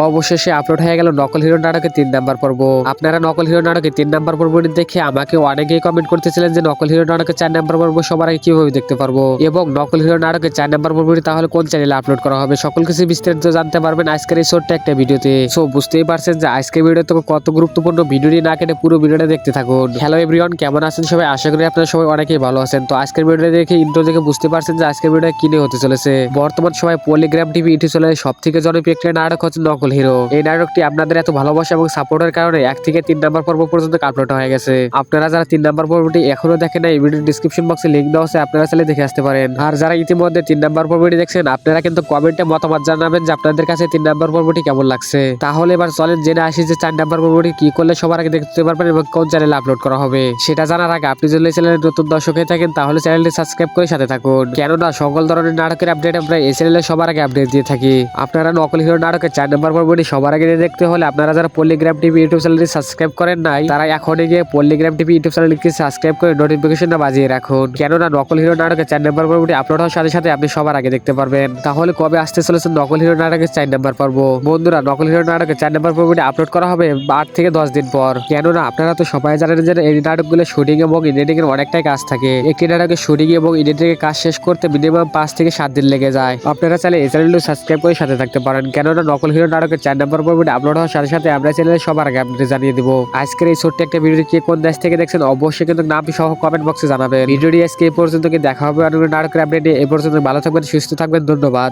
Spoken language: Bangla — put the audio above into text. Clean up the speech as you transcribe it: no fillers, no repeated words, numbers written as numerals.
অবশেষে আপলোড হয়ে গেল নকল হিরো নাটকের 3 নাম্বার পর্ব। আপনারা নকল হিরো নাটকের 3 নাম্বার পর্বটি দেখে আমাকে অনেকেই কমেন্ট করতেছিলেন যে নকল হিরো নাটকের 4 নাম্বার পর্ব সবার আগে কিভাবে দেখতে পারবো এবং নকল হিরো নাটকের 4 নাম্বার পর্বটি তাহলে কোন চ্যানেলে আপলোড করা হবে, সকল কিছু বিস্তারিত জানতে পারবেন আজকের এই ছোট্ট একটা ভিডিওতে। সো বুঝতেই পারছেন যে আজকের ভিডিওতে কত গুরুত্বপূর্ণ, ভিডিওটি না কেটে পুরো ভিডিওটা দেখতে থাকুন। হ্যালো এভরিওয়ান, কেমন আছেন সবাই? আশা করি আপনারা সবাই অনেকেই ভালো আছেন। তো আজকের ভিডিওটা দেখে ইন্ট্রো দেখে বুঝতে পারছেন যে আজকের ভিডিওটা কি নিয়ে হতে চলেছে। বর্তমান সময় পলিগ্রাম টিভি ইউটিউব চ্যানেলে সবথেকে জনপ্রিয় একটি নাটক হচ্ছে নকল হিরো। এই নাটকটি আপনাদের এত ভালোবাসা এবং সাপোর্টের কারণে 1 থেকে 3 নাম্বার পর্ব পর্যন্ত আপলোড হয়ে গেছে। আপনারা যারা 3 নাম্বার পর্বটি এখনো দেখেন নাই, ভিডিও ডিসক্রিপশন বক্সে লিংক দেওয়া আছে, আপনারা চাইলে দেখে আসতে পারেন। আর যারা ইতিমধ্যে 3 নাম্বার পর্বটি দেখছেন, আপনারা কিন্তু কমেন্টে মতামত জানাবেন যে আপনাদের কাছে 3 নাম্বার পর্বটি কেমন লাগছে। তাহলে এবার চলেন জেনে আসি যে 4 নাম্বার পর্বটি কি করলে সবার আগে দেখতে পারবেন এবং কোন চ্যানেলে আপলোড করা হবে। সেটা জানার আগে আপনি যদি চ্যানেলের নতুন দর্শক হয়ে থাকেন তাহলে চ্যানেলটি সাবস্ক্রাইব করে সাথে থাকুন, কেননা সকল ধরনের নাটকের আপডেট আমরা এই চ্যানেলে সবার আগে আপডেট দিয়ে থাকি। আপনারা নকল হিরো নাটকের 4 নাম্বার পর্বটি সবার আগে দেখতে হলে আপনারা যারা পলিগ্রাম টিভি ইউটিউব চ্যানেলটি সাবস্ক্রাইব করেন নাই, তারা এখনই গিয়ে পলিগ্রাম টিভি ইউটিউব চ্যানেলটি সাবস্ক্রাইব করে নোটিফিকেশনটা বাজিয়ে রাখুন, কেননা নকল হিরো নাটকের 4 নাম্বার পর্বটি আপলোড হওয়ার সাথে সাথে আপনি সবার আগে দেখতে পারবেন। তাহলে কবে আসতে চলেছে নকল হিরো নাটকের 4 নাম্বার পর্ব? বন্ধুরা, নকল হিরো নাটকের 4 নাম্বার পর্বটি আপলোড করা হবে 8 থেকে 10 দিন পর, কেননা আপনারা তো সবাই জানেন যে এই নাটকগুলো শুটিং এবং এডিটিং এর অনেকটাই কাজ থাকে। একটি নাটকের শুটিং এবং এডিটিং এর কাজ শেষ করতে মিনিমাম 5 থেকে 7 দিন লেগে যায়। আপনারা চাইলে এই চ্যানেলটি সাবস্ক্রাইব করে সাথে থাকতে পারেন, কেননা নকল হিরো নাটকের 4 নাম্বার পর্বটি আপলোড হওয়ার সাথে সাথে আমরা চ্যানেলে সবার আগে আপডেট জানিয়ে দিব। আজকের এই ছোট্ট একটা ভিডিও কে কোন দেশ থেকে দেখছেন অবশ্যই কিন্তু নাম সহ কমেন্ট বক্সে জানাবেন। ভিডিওটি আজকে এই পর্যন্ত, কি দেখা হবে অন্য নাটকের আপডেটে। এই পর্যন্ত ভালো থাকবেন, সুস্থ থাকবেন, ধন্যবাদ।